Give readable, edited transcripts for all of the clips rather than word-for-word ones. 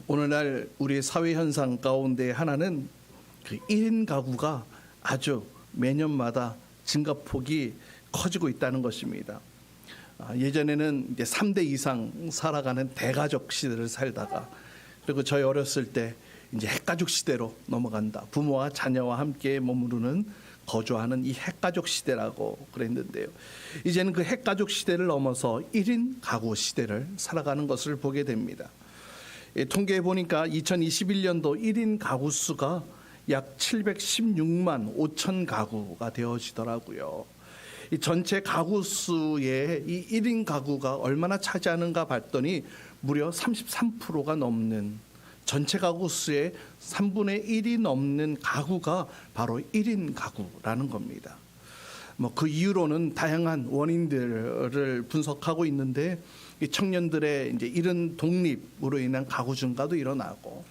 오늘날 우리의 사회 현상 가운데 하나는 그 1인 가구가 아주 매년마다 증가폭이 커지고 있다는 것입니다. 예전에는 이제 3대 이상 살아가는 대가족 시대를 살다가, 그리고 저희 어렸을 때 이제 핵가족 시대로 넘어간다. 부모와 자녀와 함께 머무르는 거주하는 이 핵가족 시대라고 그랬는데요. 이제는 그 핵가족 시대를 넘어서 1인 가구 시대를 살아가는 것을 보게 됩니다. 통계해 보니까 2021년도 1인 가구 수가 약 716만 5천 가구가 되어지더라고요. 이 전체 가구 수의 이 1인 가구가 얼마나 차지하는가 봤더니 무려 33%가 넘는, 전체 가구 수의 3분의 1이 넘는 가구가 바로 1인 가구라는 겁니다. 그 이유로는 다양한 원인들을 분석하고 있는데, 이 청년들의 이제 이른 독립으로 인한 가구 증가도 일어나고,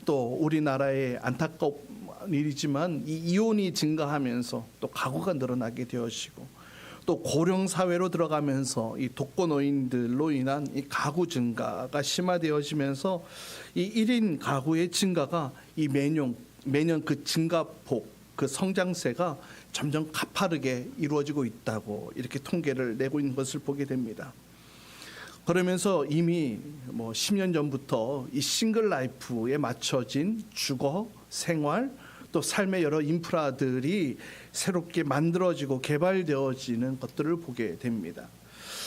또 우리나라의 안타까운 일이지만 이 이혼이 증가하면서 또 가구가 늘어나게 되어지고, 또 고령 사회로 들어가면서 이 독거노인들로 인한 이 가구 증가가 심화되어지면서 이 1인 가구의 증가가 이 매년 그 증가폭, 그 성장세가 점점 가파르게 이루어지고 있다고 이렇게 통계를 내고 있는 것을 보게 됩니다. 그러면서 이미 10년 전부터 이 싱글 라이프에 맞춰진 주거, 생활, 또 삶의 여러 인프라들이 새롭게 만들어지고 개발되어지는 것들을 보게 됩니다.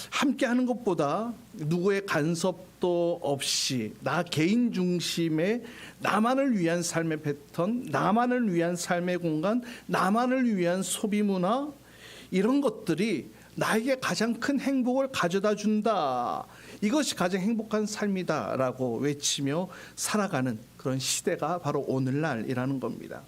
함께 하는 것보다 누구의 간섭도 없이 나 개인 중심의 나만을 위한 삶의 패턴, 나만을 위한 삶의 공간, 나만을 위한 소비 문화, 이런 것들이 나에게 가장 큰 행복을 가져다 준다. 이것이 가장 행복한 삶이다라고 외치며 살아가는 그런 시대가 바로 오늘날이라는 겁니다.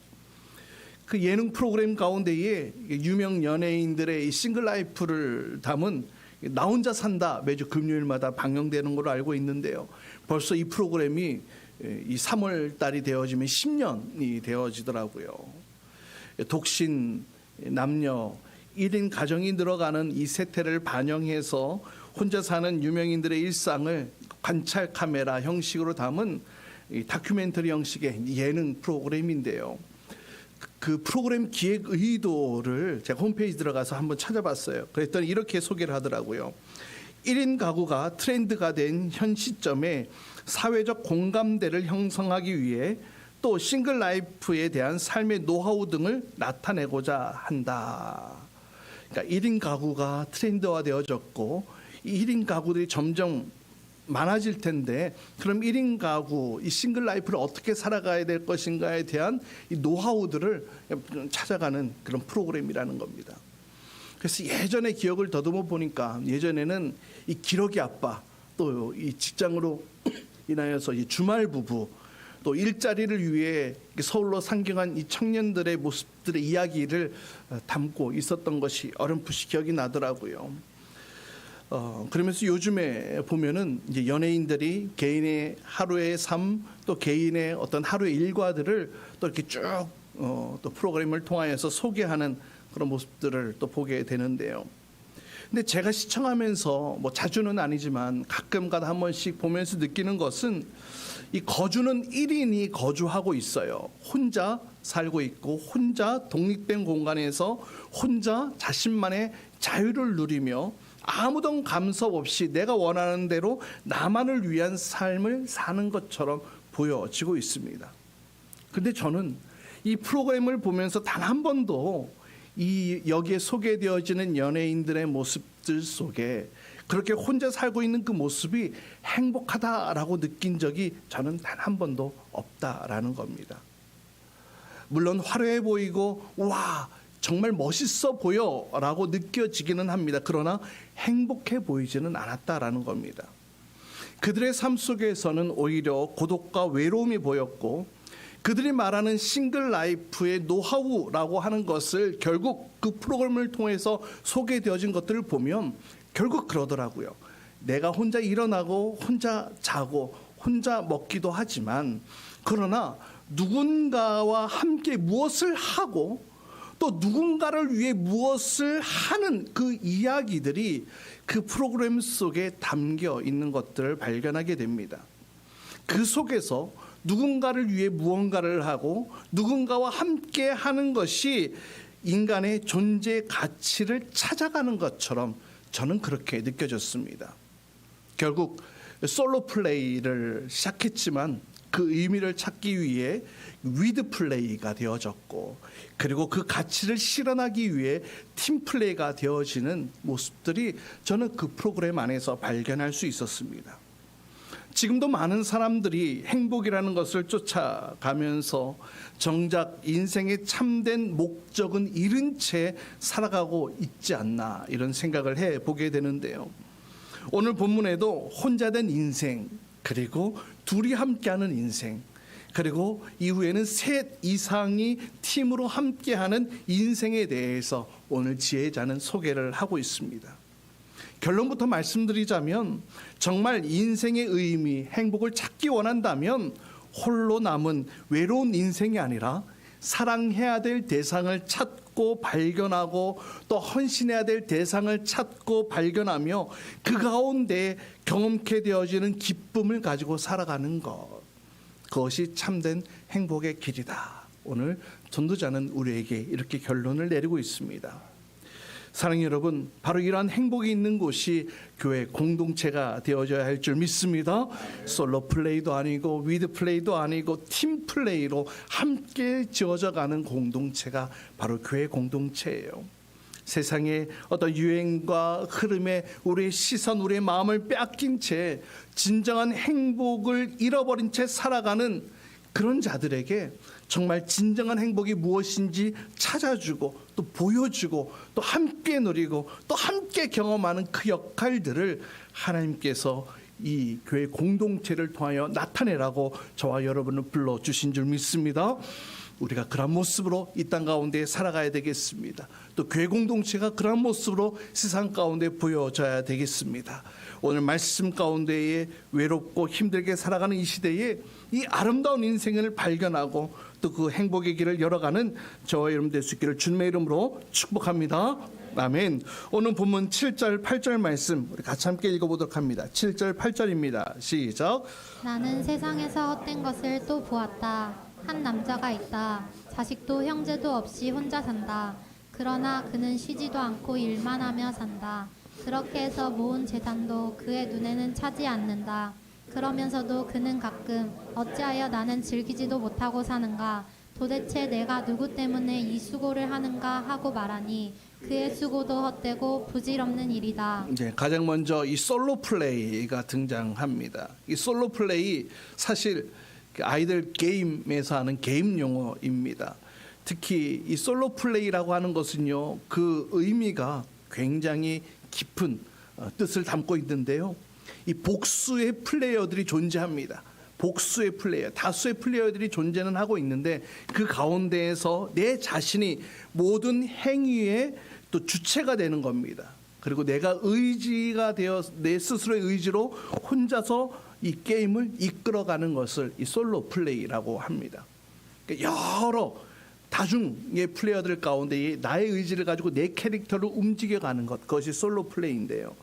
그 예능 프로그램 가운데에 유명 연예인들의 이 싱글 라이프를 담은 나 혼자 산다 매주 금요일마다 방영되는 걸로 알고 있는데요. 벌써 이 프로그램이 이 3월 달이 되어지면 10년이 되어지더라고요. 독신 남녀 1인 가정이 늘어가는 이 세태를 반영해서 혼자 사는 유명인들의 일상을 관찰 카메라 형식으로 담은 이 다큐멘터리 형식의 예능 프로그램인데요. 그 프로그램 기획 의도를 제가 홈페이지 들어가서 한번 찾아봤어요. 그랬더니 이렇게 소개를 하더라고요. 1인 가구가 트렌드가 된 현 시점에 사회적 공감대를 형성하기 위해 또 싱글 라이프에 대한 삶의 노하우 등을 나타내고자 한다. 그러니까 1인 가구가 트렌드화 되어졌고, 이 1인 가구들이 점점 많아질 텐데, 그럼 1인 가구, 이 싱글 라이프를 어떻게 살아가야 될 것인가에 대한 이 노하우들을 찾아가는 그런 프로그램이라는 겁니다. 그래서 예전의 기억을 더듬어 보니까, 예전에는 이 기러기 아빠, 또 이 직장으로 인하여서 이 주말 부부, 또 일자리를 위해 서울로 상경한 이 청년들의 모습들의 이야기를 담고 있었던 것이 어렴풋이 기억이 나더라고요. 그러면서 요즘에 보면은 이제 연예인들이 개인의 하루의 삶, 또 개인의 어떤 하루의 일과들을 또 이렇게 쭉 또 프로그램을 통하여서 소개하는 그런 모습들을 또 보게 되는데요. 근데 제가 시청하면서 자주는 아니지만 가끔가다 한 번씩 보면서 느끼는 것은, 이 거주는 1인이 거주하고 있어요. 혼자 살고 있고, 혼자 독립된 공간에서 혼자 자신만의 자유를 누리며 아무런 간섭 없이 내가 원하는 대로 나만을 위한 삶을 사는 것처럼 보여지고 있습니다. 근데 저는 이 프로그램을 보면서 단 한 번도 이 여기에 소개되어지는 연예인들의 모습들 속에 그렇게 혼자 살고 있는 그 모습이 행복하다라고 느낀 적이 저는 단 한 번도 없다라는 겁니다. 물론 화려해 보이고 와 정말 멋있어 보여라고 느껴지기는 합니다. 그러나 행복해 보이지는 않았다라는 겁니다. 그들의 삶 속에서는 오히려 고독과 외로움이 보였고, 그들이 말하는 싱글 라이프의 노하우라고 하는 것을 결국 그 프로그램을 통해서 소개되어진 것들을 보면 결국 그러더라고요. 내가 혼자 일어나고 혼자 자고 혼자 먹기도 하지만, 그러나 누군가와 함께 무엇을 하고 또 누군가를 위해 무엇을 하는 그 이야기들이 그 프로그램 속에 담겨 있는 것들을 발견하게 됩니다. 그 속에서 누군가를 위해 무언가를 하고 누군가와 함께 하는 것이 인간의 존재 가치를 찾아가는 것처럼 저는 그렇게 느껴졌습니다. 결국 솔로 플레이를 시작했지만 그 의미를 찾기 위해 위드 플레이가 되어졌고, 그리고 그 가치를 실현하기 위해 팀 플레이가 되어지는 모습들이 저는 그 프로그램 안에서 발견할 수 있었습니다. 지금도 많은 사람들이 행복이라는 것을 쫓아가면서 정작 인생의 참된 목적은 잃은 채 살아가고 있지 않나, 이런 생각을 해보게 되는데요. 오늘 본문에도 혼자 된 인생, 그리고 둘이 함께하는 인생, 그리고 이후에는 셋 이상이 팀으로 함께하는 인생에 대해서 오늘 지혜자는 소개를 하고 있습니다. 결론부터 말씀드리자면, 정말 인생의 의미, 행복을 찾기 원한다면 홀로 남은 외로운 인생이 아니라 사랑해야 될 대상을 찾고 발견하고, 또 헌신해야 될 대상을 찾고 발견하며 그 가운데 경험케 되어지는 기쁨을 가지고 살아가는 것, 그것이 참된 행복의 길이다. 오늘 전도자는 우리에게 이렇게 결론을 내리고 있습니다. 사랑하는 여러분, 바로 이러한 행복이 있는 곳이 교회 공동체가 되어져야 할 줄 믿습니다. 솔로 플레이도 아니고 위드 플레이도 아니고 팀 플레이로 함께 지어져가는 공동체가 바로 교회 공동체예요. 세상의 어떤 유행과 흐름에 우리의 시선, 우리의 마음을 빼앗긴 채 진정한 행복을 잃어버린 채 살아가는 그런 자들에게 정말 진정한 행복이 무엇인지 찾아주고, 또 보여주고, 또 함께 누리고, 또 함께 경험하는 그 역할들을 하나님께서 이 교회 공동체를 통하여 나타내라고 저와 여러분을 불러주신 줄 믿습니다. 우리가 그런 모습으로 이 땅 가운데 살아가야 되겠습니다. 또 교회 공동체가 그런 모습으로 세상 가운데 보여져야 되겠습니다. 오늘 말씀 가운데에 외롭고 힘들게 살아가는 이 시대에 이 아름다운 인생을 발견하고 또 그 행복의 길을 열어가는 저와 여러분 될 수 있기를 주님의 이름으로 축복합니다. 아멘. 오늘 본문 7절 8절 말씀 우리 같이 함께 읽어보도록 합니다. 7절 8절입니다. 시작. 나는 세상에서 헛된 것을 또 보았다. 한 남자가 있다. 자식도 형제도 없이 혼자 산다. 그러나 그는 쉬지도 않고 일만 하며 산다. 그렇게 해서 모은 재산도 그의 눈에는 차지 않는다. 그러면서도 그는 가끔 어찌하여 나는 즐기지도 못하고 사는가? 도대체 내가 누구 때문에 이 수고를 하는가 하고 말하니 그의 수고도 헛되고 부질없는 일이다. 네, 가장 먼저 이 솔로 플레이가 등장합니다. 이 솔로 플레이 사실 아이들 게임에서 하는 게임 용어입니다. 특히 이 솔로 플레이라고 하는 것은요, 그 의미가 굉장히 깊은 뜻을 담고 있는데요. 이 복수의 플레이어들이 존재합니다. 복수의 플레이어, 다수의 플레이어들이 존재는 하고 있는데 그 가운데에서 내 자신이 모든 행위의 또 주체가 되는 겁니다. 그리고 내가 의지가 되어 내 스스로의 의지로 혼자서 이 게임을 이끌어가는 것을 이 솔로 플레이라고 합니다. 그러니까 여러 다중의 플레이어들 가운데 나의 의지를 가지고 내 캐릭터를 움직여가는 것, 그것이 솔로 플레이인데요.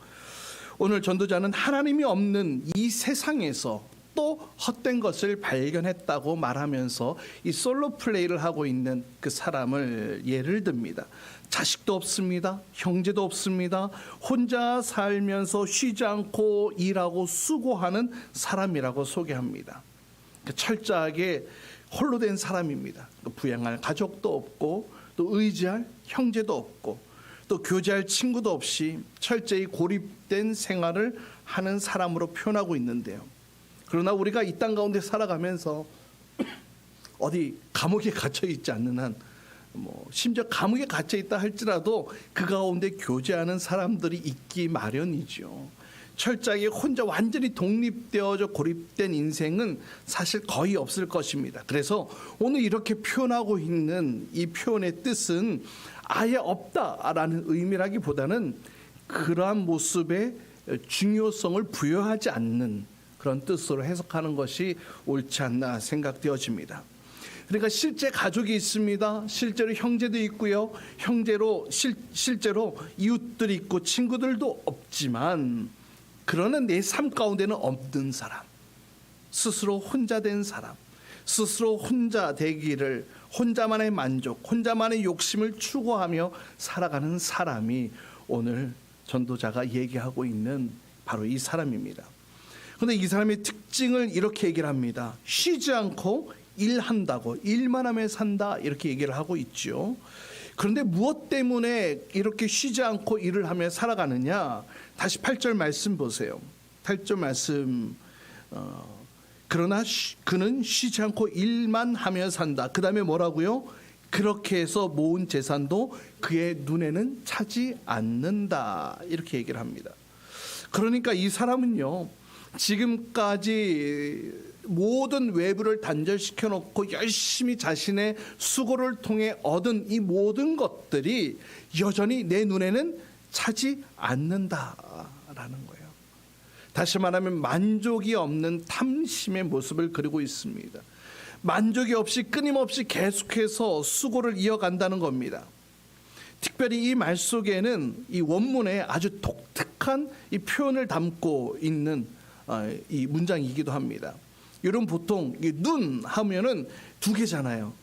오늘 전도자는 하나님이 없는 이 세상에서 또 헛된 것을 발견했다고 말하면서 이 솔로 플레이를 하고 있는 그 사람을 예를 듭니다. 자식도 없습니다. 형제도 없습니다. 혼자 살면서 쉬지 않고 일하고 수고하는 사람이라고 소개합니다. 철저하게 홀로 된 사람입니다. 부양할 가족도 없고, 또 의지할 형제도 없고, 또 교제할 친구도 없이 철저히 고립된 생활을 하는 사람으로 표현하고 있는데요. 그러나 우리가 이 땅 가운데 살아가면서 어디 감옥에 갇혀 있지 않는 한, 심지어 감옥에 갇혀 있다 할지라도 그 가운데 교제하는 사람들이 있기 마련이죠. 철저하게 혼자 완전히 독립되어져 고립된 인생은 사실 거의 없을 것입니다. 그래서 오늘 이렇게 표현하고 있는 이 표현의 뜻은 아예 없다라는 의미라기보다는 그러한 모습의 중요성을 부여하지 않는 그런 뜻으로 해석하는 것이 옳지 않나 생각되어집니다. 그러니까 실제 가족이 있습니다. 실제로 형제도 있고요. 실제로 이웃들이 있고 친구들도 없지만, 그러나 내 삶 가운데는 없는 사람, 스스로 혼자 된 사람, 스스로 혼자 되기를, 혼자만의 만족, 혼자만의 욕심을 추구하며 살아가는 사람이 오늘 전도자가 얘기하고 있는 바로 이 사람입니다. 그런데 이 사람의 특징을 이렇게 얘기를 합니다. 쉬지 않고 일한다고, 일만 하며 산다, 이렇게 얘기를 하고 있죠. 그런데 무엇 때문에 이렇게 쉬지 않고 일을 하며 살아가느냐? 다시 8절 말씀 보세요. 8절 말씀, 그러나 그는 쉬지 않고 일만 하며 산다. 그 다음에 뭐라고요? 그렇게 해서 모은 재산도 그의 눈에는 차지 않는다, 이렇게 얘기를 합니다. 그러니까 이 사람은요, 지금까지 모든 외부를 단절시켜 놓고 열심히 자신의 수고를 통해 얻은 이 모든 것들이 여전히 내 눈에는 차지 않는다라는 거예요. 다시 말하면 만족이 없는 탐심의 모습을 그리고 있습니다. 만족이 없이 끊임없이 계속해서 수고를 이어간다는 겁니다. 특별히 이 말 속에는 이 원문에 아주 독특한 이 표현을 담고 있는 이 문장이기도 합니다. 여러분, 보통 눈 하면은 두 개잖아요.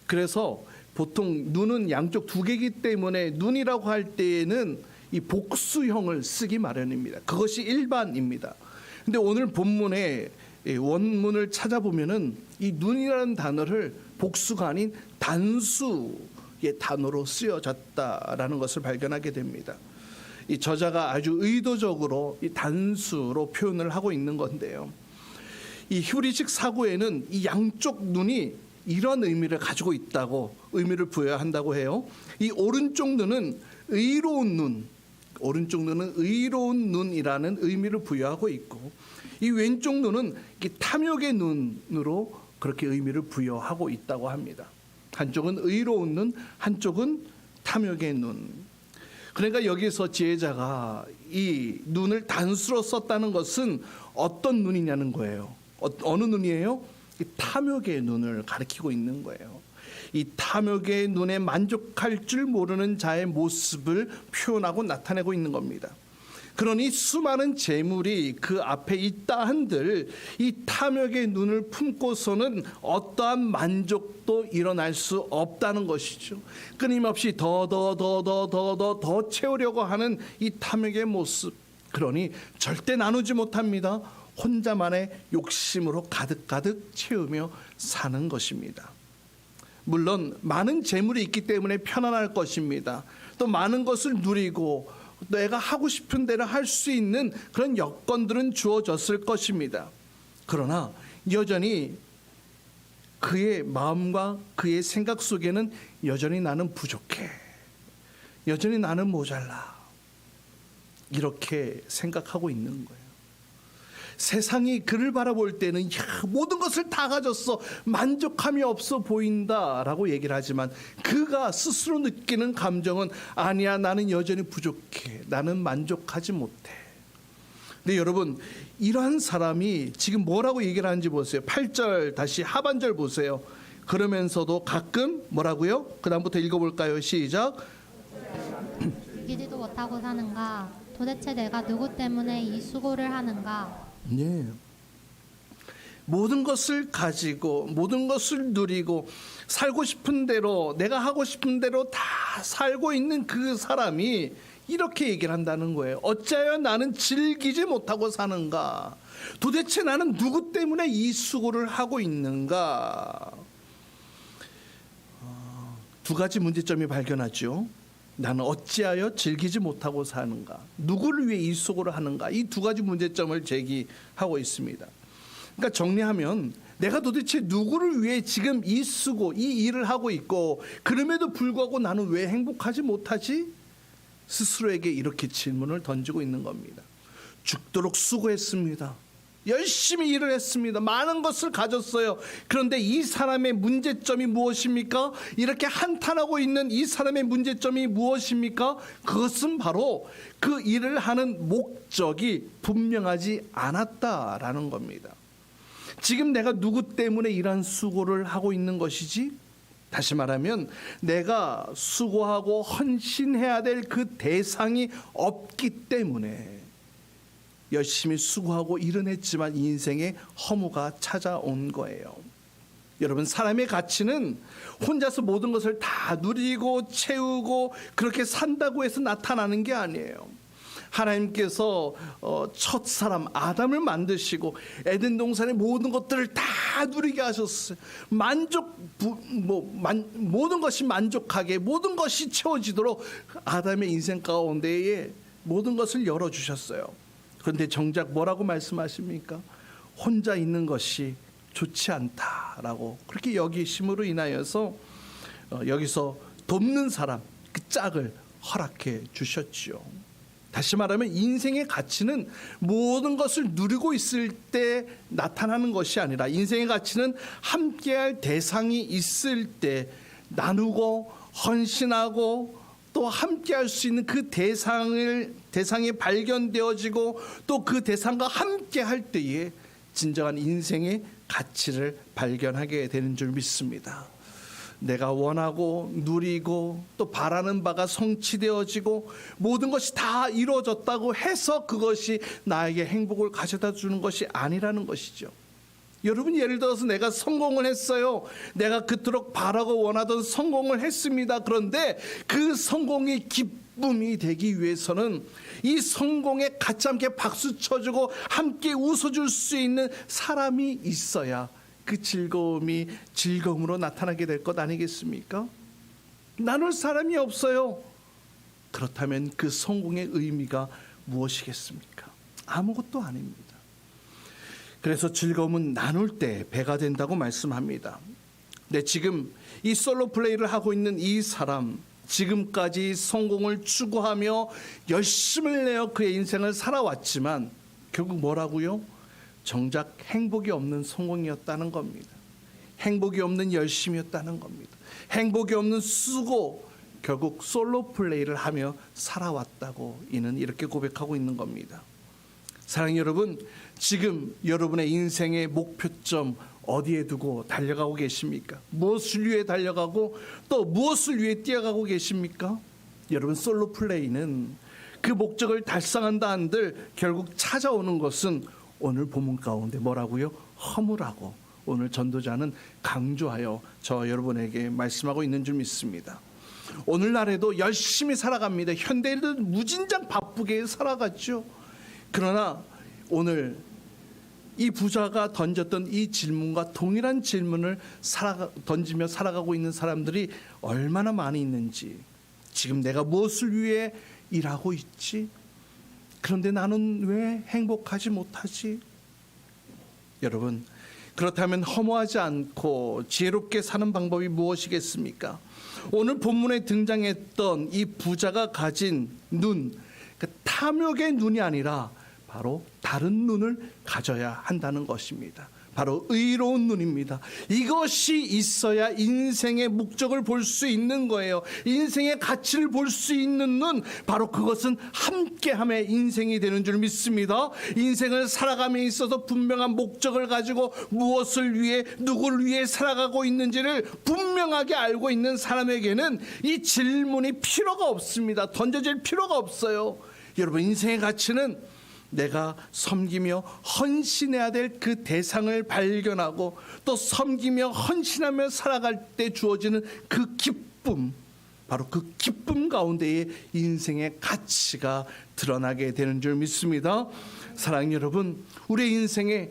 그래서 보통 눈은 양쪽 두 개이기 때문에 눈이라고 할 때에는 이 복수형을 쓰기 마련입니다. 그것이 일반입니다. 근데 오늘 본문의 원문을 찾아보면은 이 눈이라는 단어를 복수가 아닌 단수의 단어로 쓰여졌다라는 것을 발견하게 됩니다. 이 저자가 아주 의도적으로 이 단수로 표현을 하고 있는 건데요. 이 히브리식 사고에는 이 양쪽 눈이 이런 의미를 가지고 있다고 의미를 부여한다고 해요. 이 오른쪽 눈은 의로운 눈, 오른쪽 눈은 의로운 눈이라는 의미를 부여하고 있고, 이 왼쪽 눈은 탐욕의 눈으로 그렇게 의미를 부여하고 있다고 합니다. 한쪽은 의로운 눈, 한쪽은 탐욕의 눈. 그러니까 여기서 지혜자가 이 눈을 단수로 썼다는 것은 어떤 눈이냐는 거예요. 어느 눈이에요? 이 탐욕의 눈을 가리키고 있는 거예요. 이 탐욕의 눈에 만족할 줄 모르는 자의 모습을 표현하고 나타내고 있는 겁니다. 그러니 수많은 재물이 그 앞에 있다 한들 이 탐욕의 눈을 품고서는 어떠한 만족도 일어날 수 없다는 것이죠. 끊임없이 더 채우려고 하는 이 탐욕의 모습, 그러니 절대 나누지 못합니다. 혼자만의 욕심으로 가득가득 채우며 사는 것입니다. 물론 많은 재물이 있기 때문에 편안할 것입니다. 또 많은 것을 누리고 내가 하고 싶은 대로 할 수 있는 그런 여건들은 주어졌을 것입니다. 그러나 여전히 그의 마음과 그의 생각 속에는 여전히 나는 부족해, 여전히 나는 모자라, 이렇게 생각하고 있는 거예요. 세상이 그를 바라볼 때는 모든 것을 다 가졌어, 만족함이 없어 보인다라고 얘기를 하지만 그가 스스로 느끼는 감정은 아니야, 나는 여전히 부족해, 나는 만족하지 못해. 근데 여러분, 이러한 사람이 지금 뭐라고 얘기를 하는지 보세요. 8절 다시 하반절 보세요. 그러면서도 가끔 뭐라고요? 그 다음부터 읽어볼까요? 시작. 이기지도 못하고 사는가? 도대체 내가 누구 때문에 이 수고를 하는가? 네. 모든 것을 가지고 모든 것을 누리고 살고 싶은 대로, 내가 하고 싶은 대로 다 살고 있는 그 사람이 이렇게 얘기를 한다는 거예요. 어찌하여 나는 즐기지 못하고 사는가? 도대체 나는 누구 때문에 이 수고를 하고 있는가? 두 가지 문제점이 발견하죠. 나는 어찌하여 즐기지 못하고 사는가? 누구를 위해 이 수고를 하는가? 이 두 가지 문제점을 제기하고 있습니다. 그러니까 정리하면 내가 도대체 누구를 위해 지금 이 수고, 이 일을 하고 있고 그럼에도 불구하고 나는 왜 행복하지 못하지? 스스로에게 이렇게 질문을 던지고 있는 겁니다. 죽도록 수고했습니다. 열심히 일을 했습니다. 많은 것을 가졌어요. 그런데 이 사람의 문제점이 무엇입니까? 이렇게 한탄하고 있는 이 사람의 문제점이 무엇입니까? 그것은 바로 그 일을 하는 목적이 분명하지 않았다라는 겁니다. 지금 내가 누구 때문에 이런 수고를 하고 있는 것이지? 다시 말하면 내가 수고하고 헌신해야 될 그 대상이 없기 때문에 열심히 수고하고 일은 했지만 인생의 허무가 찾아온 거예요. 여러분, 사람의 가치는 혼자서 모든 것을 다 누리고 채우고 그렇게 산다고 해서 나타나는 게 아니에요. 하나님께서 첫 사람 아담을 만드시고 에덴 동산의 모든 것들을 다 누리게 하셨어요. 모든 것이 만족하게, 모든 것이 채워지도록 아담의 인생 가운데에 모든 것을 열어주셨어요. 그런데 정작 뭐라고 말씀하십니까? 혼자 있는 것이 좋지 않다라고 그렇게 여기심으로 인하여서 여기서 돕는 사람, 그 짝을 허락해 주셨지요. 다시 말하면 인생의 가치는 모든 것을 누리고 있을 때 나타나는 것이 아니라, 인생의 가치는 함께할 대상이 있을 때 나누고 헌신하고 또 함께할 수 있는 그 대상이 발견되어지고 또 그 대상과 함께할 때에 진정한 인생의 가치를 발견하게 되는 줄 믿습니다. 내가 원하고 누리고 또 바라는 바가 성취되어지고 모든 것이 다 이루어졌다고 해서 그것이 나에게 행복을 가져다 주는 것이 아니라는 것이죠. 여러분, 예를 들어서 내가 성공을 했어요. 내가 그토록 바라고 원하던 성공을 했습니다. 그런데 그 성공이 기쁨이 되기 위해서는 이 성공에 같이 함께 박수 쳐주고 함께 웃어줄 수 있는 사람이 있어야 그 즐거움이 즐거움으로 나타나게 될 것 아니겠습니까? 나눌 사람이 없어요. 그렇다면 그 성공의 의미가 무엇이겠습니까? 아무것도 아닙니다. 그래서 즐거움은 나눌 때 배가 된다고 말씀합니다. 네, 지금 이 솔로 플레이를 하고 있는 이 사람, 지금까지 성공을 추구하며 열심을 내어 그의 인생을 살아왔지만 결국 뭐라고요? 정작 행복이 없는 성공이었다는 겁니다. 행복이 없는 열심이었다는 겁니다. 행복이 없는 수고, 결국 솔로 플레이를 하며 살아왔다고 이는 이렇게 고백하고 있는 겁니다. 사랑하는 여러분, 지금 여러분의 인생의 목표점 어디에 두고 달려가고 계십니까? 무엇을 위해 달려가고 또 무엇을 위해 뛰어가고 계십니까? 여러분, 솔로 플레이는 그 목적을 달성한다 한들 결국 찾아오는 것은 오늘 본문 가운데 뭐라고요? 허무라고 오늘 전도자는 강조하여 저 여러분에게 말씀하고 있는 줄 믿습니다. 오늘날에도 열심히 살아갑니다. 현대인은 무진장 바쁘게 살아갔죠. 그러나 오늘 이 부자가 던졌던 이 질문과 동일한 질문을 던지며 살아가고 있는 사람들이 얼마나 많이 있는지, 지금 내가 무엇을 위해 일하고 있지? 그런데 나는 왜 행복하지 못하지? 여러분, 그렇다면 허무하지 않고 지혜롭게 사는 방법이 무엇이겠습니까? 오늘 본문에 등장했던 이 부자가 가진 눈, 그 탐욕의 눈이 아니라 바로 다른 눈을 가져야 한다는 것입니다. 바로 의로운 눈입니다. 이것이 있어야 인생의 목적을 볼 수 있는 거예요. 인생의 가치를 볼 수 있는 눈, 바로 그것은 함께함의 인생이 되는 줄 믿습니다. 인생을 살아감에 있어서 분명한 목적을 가지고 무엇을 위해, 누구를 위해 살아가고 있는지를 분명하게 알고 있는 사람에게는 이 질문이 필요가 없습니다. 던져질 필요가 없어요. 여러분, 인생의 가치는 내가 섬기며 헌신해야 될 그 대상을 발견하고 또 섬기며 헌신하며 살아갈 때 주어지는 그 기쁨, 바로 그 기쁨 가운데에 인생의 가치가 드러나게 되는 줄 믿습니다. 사랑하는 여러분, 우리의 인생에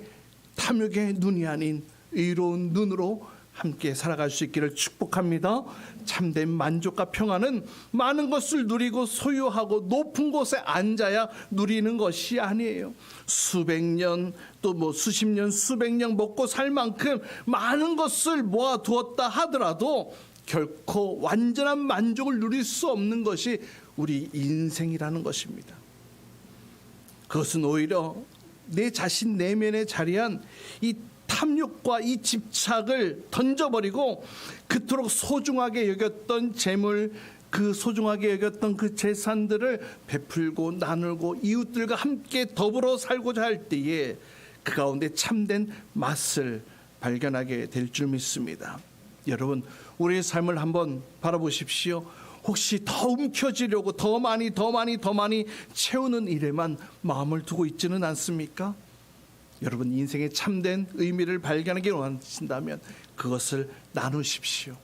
탐욕의 눈이 아닌 의로운 눈으로 함께 살아갈 수 있기를 축복합니다. 참된 만족과 평안은 많은 것을 누리고 소유하고 높은 곳에 앉아야 누리는 것이 아니에요. 수백 년, 또 수십 년, 수백 년 먹고 살 만큼 많은 것을 모아두었다 하더라도 결코 완전한 만족을 누릴 수 없는 것이 우리 인생이라는 것입니다. 그것은 오히려 내 자신 내면에 자리한 이 탐욕과 이 집착을 던져버리고 그토록 소중하게 여겼던 재물, 그 소중하게 여겼던 그 재산들을 베풀고 나누고 이웃들과 함께 더불어 살고자 할 때에 그 가운데 참된 맛을 발견하게 될 줄 믿습니다. 여러분, 우리의 삶을 한번 바라보십시오. 혹시 더 움켜쥐려고 더 많이 채우는 일에만 마음을 두고 있지는 않습니까? 여러분, 인생의 참된 의미를 발견하기 원하신다면 그것을 나누십시오.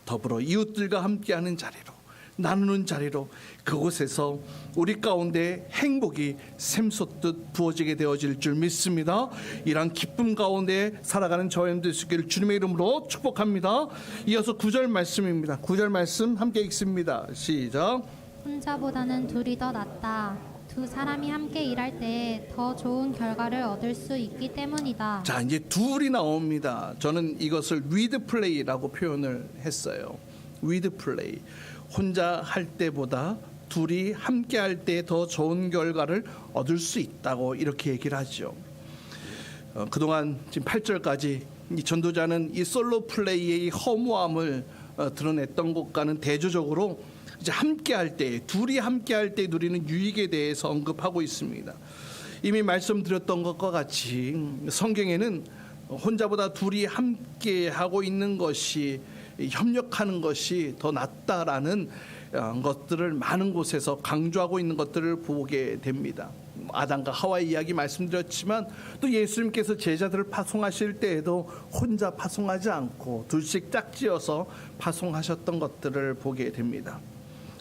더불어 이웃들과 함께하는 자리로, 나누는 자리로, 그곳에서 우리 가운데 행복이 샘솟듯 부어지게 되어질 줄 믿습니다. 이러한 기쁨 가운데 살아가는 저희들 되시기를 주님의 이름으로 축복합니다. 이어서 9절 말씀입니다. 9절 말씀 함께 읽습니다. 시작. 혼자보다는 둘이 더 낫다. 두 사람이 함께 일할 때 더 좋은 결과를 얻을 수 있기 때문이다. 자, 이제 둘이 나옵니다. 저는 이것을 with play라고 표현을 했어요. with play. 혼자 할 때보다 둘이 함께 할 때 더 좋은 결과를 얻을 수 있다고 이렇게 얘기를 하죠. 그동안 지금 8절까지 이 전도자는 이 솔로 플레이의 허무함을 드러냈던 것과는 대조적으로 이제 함께 할 때, 둘이 함께 할 때 누리는 유익에 대해서 언급하고 있습니다. 이미 말씀드렸던 것과 같이 성경에는 혼자보다 둘이 함께 하고 있는 것이, 협력하는 것이 더 낫다라는 것들을 많은 곳에서 강조하고 있는 것들을 보게 됩니다. 아담과 하와의 이야기 말씀드렸지만 또 예수님께서 제자들을 파송하실 때에도 혼자 파송하지 않고 둘씩 짝지어서 파송하셨던 것들을 보게 됩니다.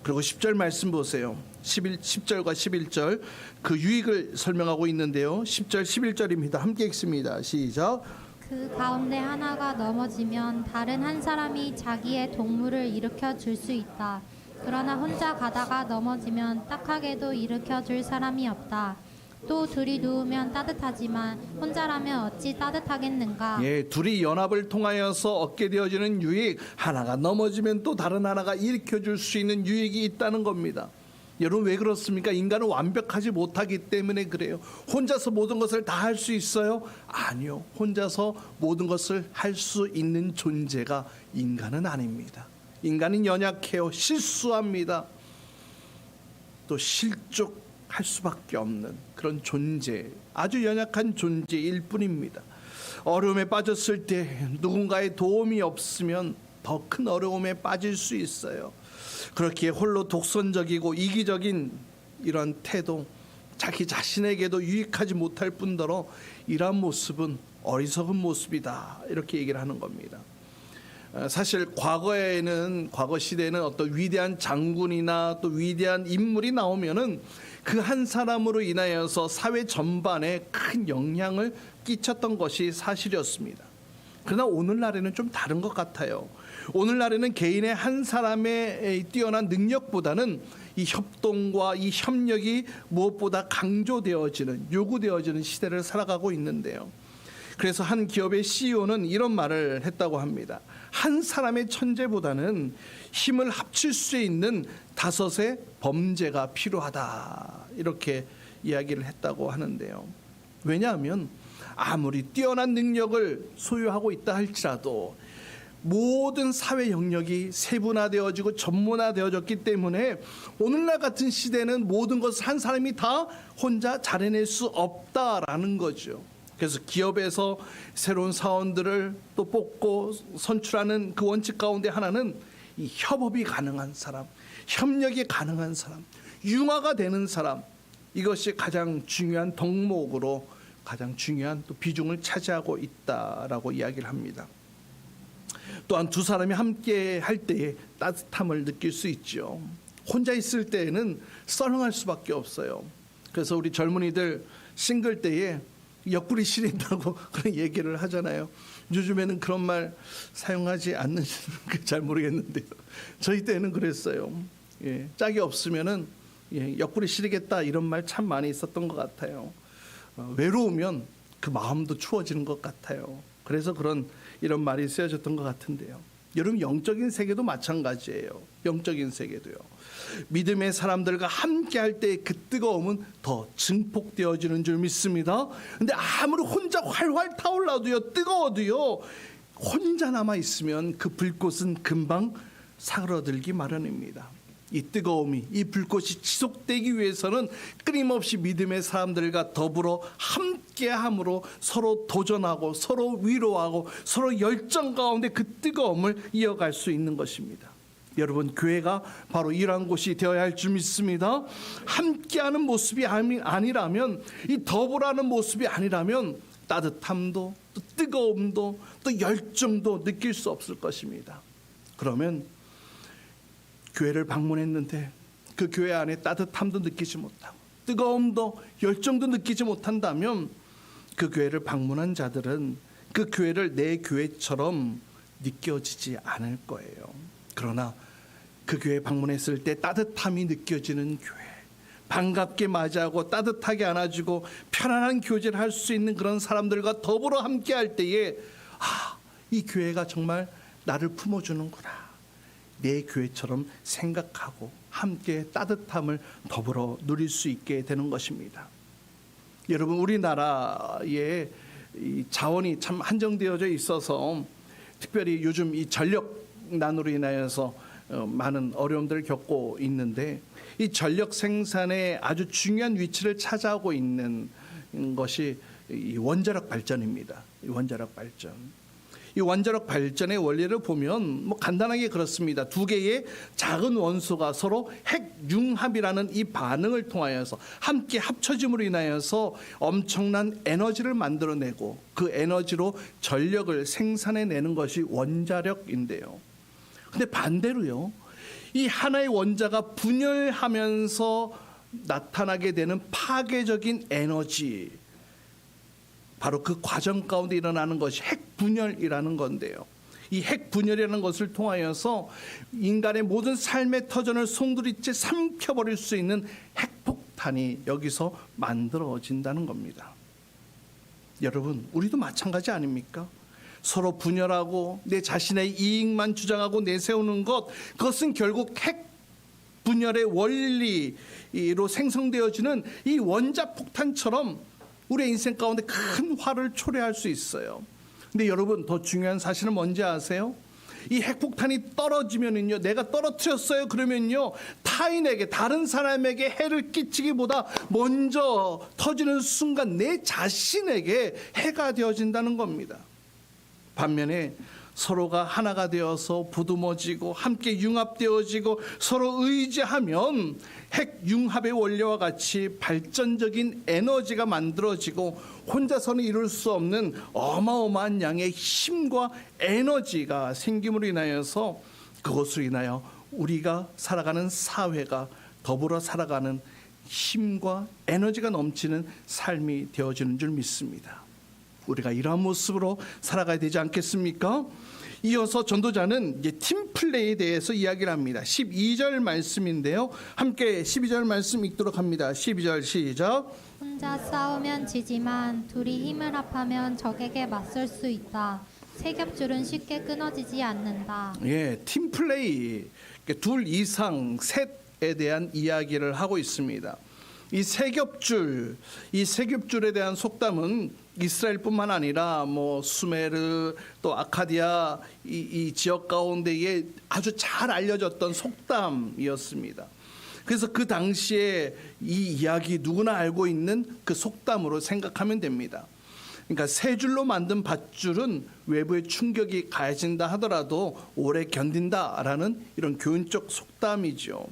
그리고 10절 말씀 보세요. 10절과 11절 그 유익을 설명하고 있는데요. 10절 11절입니다. 함께 읽습니다. 시작. 그 가운데 하나가 넘어지면 다른 한 사람이 자기의 동물을 일으켜 줄 수 있다. 그러나 혼자 가다가 넘어지면 딱하게도 일으켜 줄 사람이 없다. 또 둘이 누우면 따뜻하지만 혼자라면 어찌 따뜻하겠는가. 예, 둘이 연합을 통하여서 얻게 되어지는 유익, 하나가 넘어지면 또 다른 하나가 일으켜 줄 수 있는 유익이 있다는 겁니다. 여러분, 왜 그렇습니까? 인간은 완벽하지 못하기 때문에 그래요. 혼자서 모든 것을 다 할 수 있어요? 아니요. 혼자서 모든 것을 할 수 있는 존재가 인간은 아닙니다. 인간은 연약해요. 실수합니다. 또 실족할 수밖에 없는 그런 존재, 아주 연약한 존재일 뿐입니다. 어려움에 빠졌을 때 누군가의 도움이 없으면 더 큰 어려움에 빠질 수 있어요. 그렇게 홀로 독선적이고 이기적인 이런 태도, 자기 자신에게도 유익하지 못할 뿐더러 이러한 모습은 어리석은 모습이다, 이렇게 얘기를 하는 겁니다. 사실 과거 시대에는 어떤 위대한 장군이나 또 위대한 인물이 나오면은 그 한 사람으로 인하여서 사회 전반에 큰 영향을 끼쳤던 것이 사실이었습니다. 그러나 오늘날에는 좀 다른 것 같아요. 오늘날에는 개인의 한 사람의 뛰어난 능력보다는 이 협동과 이 협력이 무엇보다 강조되어지는, 요구되어지는 시대를 살아가고 있는데요. 그래서 한 기업의 CEO는 이런 말을 했다고 합니다. 한 사람의 천재보다는 힘을 합칠 수 있는 5의 범죄가 필요하다, 이렇게 이야기를 했다고 하는데요. 왜냐하면 아무리 뛰어난 능력을 소유하고 있다 할지라도 모든 사회 영역이 세분화되어지고 전문화되어졌기 때문에 오늘날 같은 시대는 모든 것을 한 사람이 다 혼자 잘해낼 수 없다라는 거죠. 그래서 기업에서 새로운 사원들을 또 뽑고 선출하는 그 원칙 가운데 하나는 이 협업이 가능한 사람, 협력이 가능한 사람, 융화가 되는 사람, 이것이 가장 중요한 덕목으로 가장 중요한 또 비중을 차지하고 있다라고 이야기를 합니다. 또한 두 사람이 함께 할 때에 따뜻함을 느낄 수 있죠. 혼자 있을 때에는 썰렁할 수밖에 없어요. 그래서 우리 젊은이들 싱글 때에 옆구리 시린다고 그런 얘기를 하잖아요. 요즘에는 그런 말 사용하지 않는지는 잘 모르겠는데요. 저희 때는 그랬어요. 예, 짝이 없으면은 옆구리 시리겠다, 이런 말 참 많이 있었던 것 같아요. 외로우면 그 마음도 추워지는 것 같아요. 그래서 이런 말이 쓰여졌던 것 같은데요. 여러분, 영적인 세계도 마찬가지예요. 영적인 세계도요. 믿음의 사람들과 함께 할 때 그 뜨거움은 더 증폭되어지는 줄 믿습니다. 근데 아무리 혼자 활활 타올라도요, 뜨거워도요, 혼자 남아 있으면 그 불꽃은 금방 사그러들기 마련입니다. 이 뜨거움이, 이 불꽃이 지속되기 위해서는 끊임없이 믿음의 사람들과 더불어 함께함으로 서로 도전하고 서로 위로하고 서로 열정 가운데 그 뜨거움을 이어갈 수 있는 것입니다. 여러분, 교회가 바로 이러한 곳이 되어야 할 줄 믿습니다. 함께하는 모습이 아니라면, 이 더불어하는 모습이 아니라면 따뜻함도 또 뜨거움도 또 열정도 느낄 수 없을 것입니다. 그러면 교회를 방문했는데 그 교회 안에 따뜻함도 느끼지 못하고 뜨거움도 열정도 느끼지 못한다면 그 교회를 방문한 자들은 그 교회를 내 교회처럼 느껴지지 않을 거예요. 그러나 그 교회 방문했을 때 따뜻함이 느껴지는 교회, 반갑게 맞이하고 따뜻하게 안아주고 편안한 교제를 할 수 있는 그런 사람들과 더불어 함께 할 때에 이 교회가 정말 나를 품어주는구나, 내 교회처럼 생각하고 함께 따뜻함을 더불어 누릴 수 있게 되는 것입니다. 여러분, 우리나라의 이 자원이 참 한정되어져 있어서 특별히 요즘 이 전력난으로 인하여서 많은 어려움들을 겪고 있는데, 이 전력 생산에 아주 중요한 위치를 차지하고 있는 것이 이 원자력 발전입니다. 이 원자력 발전. 이 원자력 발전의 원리를 보면 뭐 간단하게 그렇습니다. 두 개의 작은 원소가 서로 핵융합이라는 이 반응을 통하여서 함께 합쳐짐으로 인하여서 엄청난 에너지를 만들어내고 그 에너지로 전력을 생산해내는 것이 원자력인데요. 근데 반대로요, 이 하나의 원자가 분열하면서 나타나게 되는 파괴적인 에너지, 바로 그 과정 가운데 일어나는 것이 핵분열이라는 건데요. 이 핵분열이라는 것을 통하여서 인간의 모든 삶의 터전을 송두리째 삼켜버릴 수 있는 핵폭탄이 여기서 만들어진다는 겁니다. 여러분, 우리도 마찬가지 아닙니까? 서로 분열하고 내 자신의 이익만 주장하고 내세우는 것, 그것은 결국 핵분열의 원리로 생성되어지는 이 원자폭탄처럼 우리의 인생 가운데 큰 화를 초래할 수 있어요. 근데 여러분, 더 중요한 사실은 뭔지 아세요? 이 핵폭탄이 떨어지면은요, 내가 떨어뜨렸어요 그러면요, 타인에게, 다른 사람에게 해를 끼치기보다 먼저 터지는 순간 내 자신에게 해가 되어진다는 겁니다. 반면에 서로가 하나가 되어서 보듬어지고 함께 융합되어지고 서로 의지하면 핵융합의 원리와 같이 발전적인 에너지가 만들어지고 혼자서는 이룰 수 없는 어마어마한 양의 힘과 에너지가 생김으로 인하여서 그것으로 인하여 우리가 살아가는 사회가 더불어 살아가는 힘과 에너지가 넘치는 삶이 되어지는 줄 믿습니다. 우리가 이러한 모습으로 살아가야 되지 않겠습니까? 이어서 전도자는 이제 팀플레이에 대해서 이야기를 합니다. 12절 말씀인데요. 함께 12절 말씀 읽도록 합니다. 12절 시작. 혼자 싸우면 지지만 둘이 힘을 합하면 적에게 맞설 수 있다. 세 겹줄은 쉽게 끊어지지 않는다. 예, 팀플레이. 둘 이상 셋에 대한 이야기를 하고 있습니다. 이 세 겹줄에 대한 속담은 이스라엘뿐만 아니라 뭐 수메르 또 아카디아 이 지역 가운데에 아주 잘 알려졌던 속담이었습니다. 그래서 그 당시에 이 이야기 누구나 알고 있는 그 속담으로 생각하면 됩니다. 그러니까 세 줄로 만든 밧줄은 외부의 충격이 가해진다 하더라도 오래 견딘다라는 이런 교훈적 속담이죠.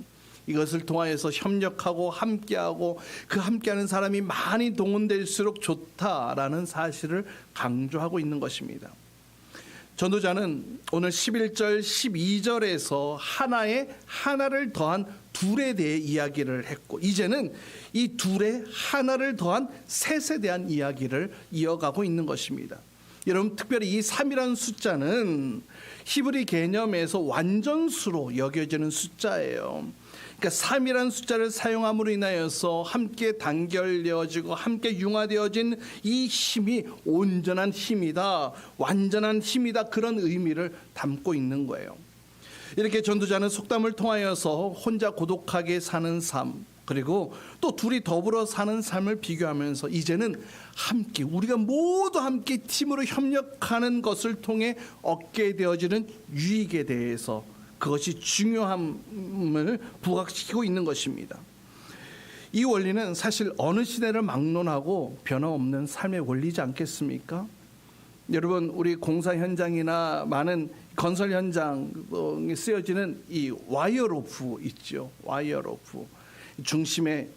이것을 통하여서 협력하고 함께하고 그 함께하는 사람이 많이 동원될수록 좋다라는 사실을 강조하고 있는 것입니다. 전도자는 오늘 11절 12절에서 하나를 더한 둘에 대해 이야기를 했고, 이제는 이 둘에 하나를 더한 셋에 대한 이야기를 이어가고 있는 것입니다. 여러분, 특별히 이 3이라는 숫자는 히브리 개념에서 완전수로 여겨지는 숫자예요. 그러니까 3이라는 숫자를 사용함으로 인하여서 함께 단결되어지고 함께 융화되어진 이 힘이 온전한 힘이다, 완전한 힘이다, 그런 의미를 담고 있는 거예요. 이렇게 전도자는 속담을 통하여서 혼자 고독하게 사는 삶, 그리고 또 둘이 더불어 사는 삶을 비교하면서 이제는 함께, 우리가 모두 함께 팀으로 협력하는 것을 통해 얻게 되어지는 유익에 대해서, 그것이 중요함을 부각시키고 있는 것입니다. 이 원리는 사실 어느 시대를 막론하고 변함없는 삶의 원리지 않겠습니까? 여러분, 우리 공사 현장이나 많은 건설 현장에 쓰여지는 이 와이어로프 있죠. 와이어로프 중심에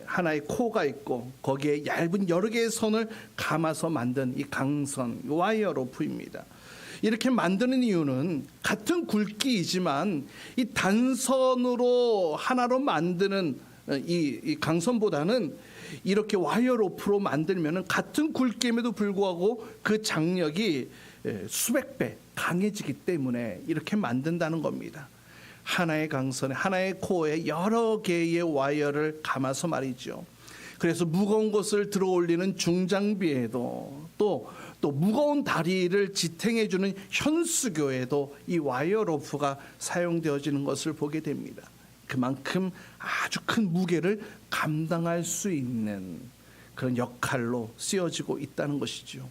하나의 코가 있고 거기에 얇은 여러 개의 선을 감아서 만든 이 강선 와이어로프입니다. 이렇게 만드는 이유는 같은 굵기이지만 이 단선으로 하나로 만드는 이 강선보다는 이렇게 와이어로프로 만들면 같은 굵기임에도 불구하고 그 장력이 수백 배 강해지기 때문에 이렇게 만든다는 겁니다. 하나의 강선에 하나의 코어에 여러 개의 와이어를 감아서 말이죠. 그래서 무거운 것을 들어 올리는 중장비에도 또 무거운 다리를 지탱해 주는 현수교에도 이 와이어로프가 사용되어지는 것을 보게 됩니다. 그만큼 아주 큰 무게를 감당할 수 있는 그런 역할로 쓰여지고 있다는 것이죠.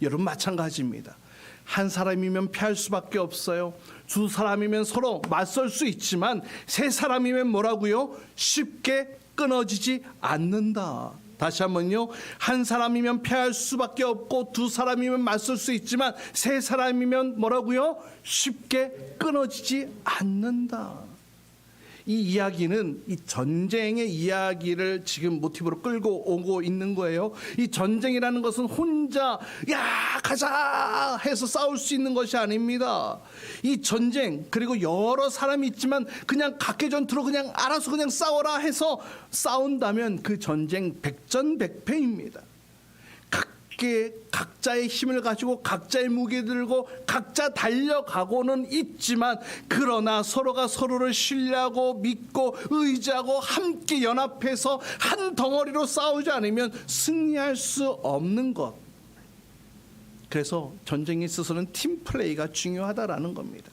여러분 마찬가지입니다. 한 사람이면 피할 수밖에 없어요. 두 사람이면 서로 맞설 수 있지만 세 사람이면 뭐라고요? 쉽게 끊어지지 않는다. 다시 한번요. 한 사람이면 피할 수밖에 없고 두 사람이면 맞설 수 있지만 세 사람이면 뭐라고요? 쉽게 끊어지지 않는다. 이 이야기는 이 전쟁의 이야기를 지금 모티브로 끌고 오고 있는 거예요. 이 전쟁이라는 것은 혼자 야 가자 해서 싸울 수 있는 것이 아닙니다. 이 전쟁 그리고 여러 사람이 있지만 그냥 각계전투로 그냥 알아서 그냥 싸워라 해서 싸운다면 그 전쟁 백전백패입니다. 각자의 힘을 가지고 각자의 무기 들고 각자 달려가고는 있지만 그러나 서로가 서로를 신뢰하고 믿고 의지하고 함께 연합해서 한 덩어리로 싸우지 않으면 승리할 수 없는 것. 그래서 전쟁에 있어서는 팀플레이가 중요하다라는 겁니다.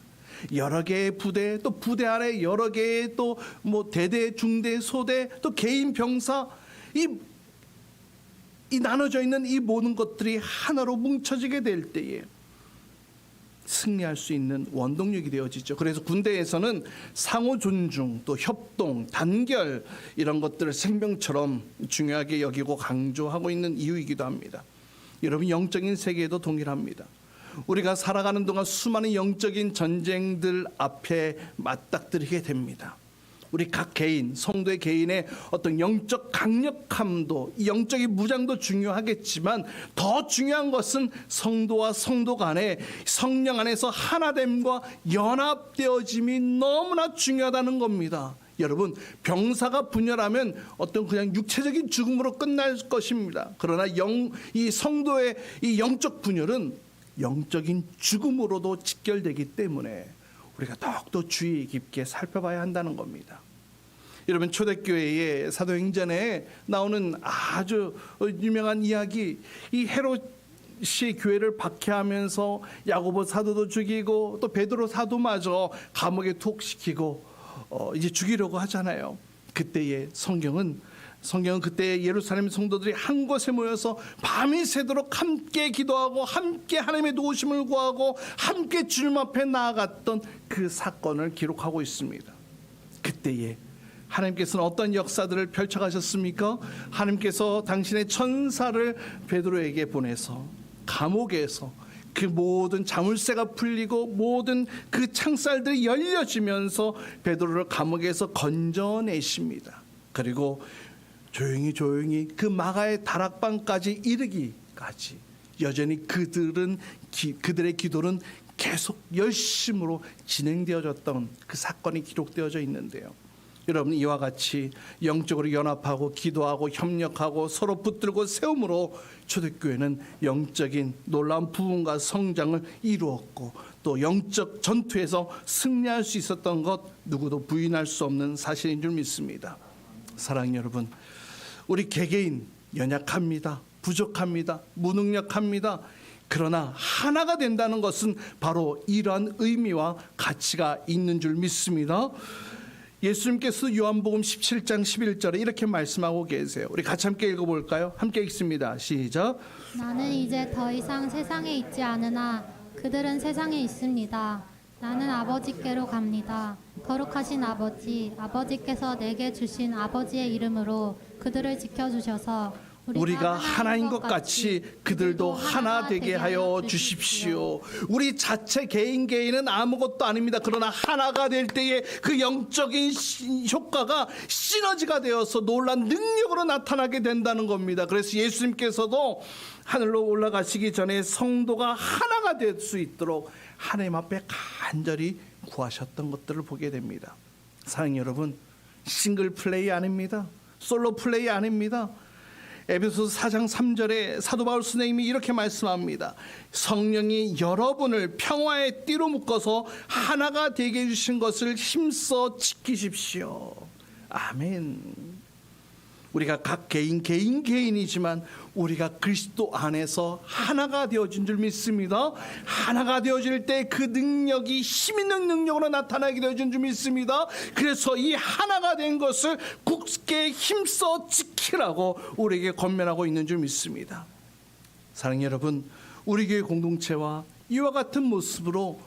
여러 개의 부대 또 부대 안에 여러 개의 또 뭐 대대 중대 소대 또 개인 병사 이 나눠져 있는 이 모든 것들이 하나로 뭉쳐지게 될 때에 승리할 수 있는 원동력이 되어지죠. 그래서 군대에서는 상호 존중, 또 협동, 단결 이런 것들을 생명처럼 중요하게 여기고 강조하고 있는 이유이기도 합니다. 여러분 영적인 세계에도 동일합니다. 우리가 살아가는 동안 수많은 영적인 전쟁들 앞에 맞닥뜨리게 됩니다. 우리 각 개인, 성도의 개인의 어떤 영적 강력함도, 영적인 무장도 중요하겠지만 더 중요한 것은 성도와 성도 간의 성령 안에서 하나됨과 연합되어짐이 너무나 중요하다는 겁니다. 여러분 병사가 분열하면 어떤 그냥 육체적인 죽음으로 끝날 것입니다. 그러나 이 성도의 이 영적 분열은 영적인 죽음으로도 직결되기 때문에 우리가 더욱더 주의 깊게 살펴봐야 한다는 겁니다. 여러분 초대교회의 사도행전에 나오는 아주 유명한 이야기, 이 헤롯이 교회를 박해하면서 야고보 사도도 죽이고 또 베드로 사도마저 감옥에 투옥시키고 이제 죽이려고 하잖아요. 그때의 성경은 그때 예루살렘 성도들이 한 곳에 모여서 밤이 새도록 함께 기도하고 함께 하나님의 도우심을 구하고 함께 주님 앞에 나아갔던 그 사건을 기록하고 있습니다. 그때에 하나님께서는 어떤 역사들을 펼쳐가셨습니까? 하나님께서 당신의 천사를 베드로에게 보내서 감옥에서 그 모든 자물쇠가 풀리고 모든 그 창살들이 열려지면서 베드로를 감옥에서 건져내십니다. 그리고 조용히 그 마가의 다락방까지 이르기까지 여전히 그들의 기도는 계속 열심으로 진행되어졌던 그 사건이 기록되어져 있는데요. 여러분 이와 같이 영적으로 연합하고 기도하고 협력하고 서로 붙들고 세움으로 초대교회는 영적인 놀라운 부흥과 성장을 이루었고 또 영적 전투에서 승리할 수 있었던 것 누구도 부인할 수 없는 사실인 줄 믿습니다. 사랑하는 여러분, 우리 개개인 연약합니다. 부족합니다. 무능력합니다. 그러나 하나가 된다는 것은 바로 이러한 의미와 가치가 있는 줄 믿습니다. 예수님께서 요한복음 17장 11절에 이렇게 말씀하고 계세요. 우리 같이 함께 읽어볼까요? 함께 읽습니다. 시작. 나는 이제 더 이상 세상에 있지 않으나 그들은 세상에 있습니다. 나는 아버지께로 갑니다. 거룩하신 아버지, 아버지께서 내게 주신 아버지의 이름으로 그들을 지켜주셔서 우리가 하나인 것 같이 그들도 하나 되게 하여 주십시오. 우리 자체 개인은 아무것도 아닙니다. 그러나 하나가 될 때에 그 영적인 효과가 시너지가 되어서 놀란 능력으로 나타나게 된다는 겁니다. 그래서 예수님께서도 하늘로 올라가시기 전에 성도가 하나가 될 수 있도록 하나님 앞에 간절히 구하셨던 것들을 보게 됩니다. 사랑하는 여러분, 싱글 플레이 아닙니다. 솔로 플레이 아닙니다. 에베소서 4장 3절에 사도 바울 선생님이 이렇게 말씀합니다. 성령이 여러분을 평화의 띠로 묶어서 하나가 되게 해주신 것을 힘써 지키십시오. 아멘. 우리가 각 개인이지만 우리가 그리스도 안에서 하나가 되어진 줄 믿습니다. 하나가 되어질 때 그 능력이 힘있는 능력으로 나타나게 되어진 줄 믿습니다. 그래서 이 하나가 된 것을 굳게 힘써 지키라고 우리에게 권면하고 있는 줄 믿습니다. 사랑하는 여러분, 우리 교회 공동체와 이와 같은 모습으로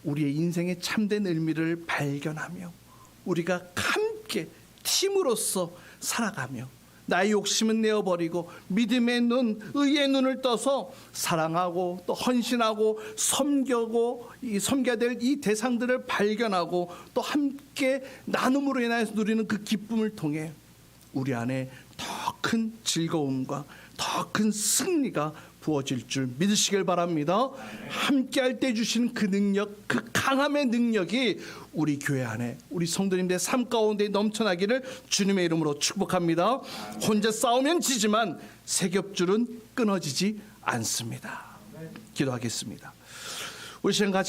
우리의 인생의 참된 의미를 발견하며 우리가 함께 팀으로서 살아가며 나의 욕심은 내어버리고 믿음의 눈, 의의 눈을 떠서 사랑하고 또 헌신하고 섬겨야 될 이 대상들을 발견하고 또 함께 나눔으로 인하여서 누리는 그 기쁨을 통해 우리 안에 더 큰 즐거움과 더 큰 승리가 부어질 줄 믿으시길 바랍니다. 함께 할 때 주신 그 능력, 그 강함의 능력이 우리 교회 안에 우리 성도님들의 삶 가운데 넘쳐나기를 주님의 이름으로 축복합니다. 혼자 싸우면 지지만 세겹줄은 끊어지지 않습니다. 기도하겠습니다. 우리 시간 같이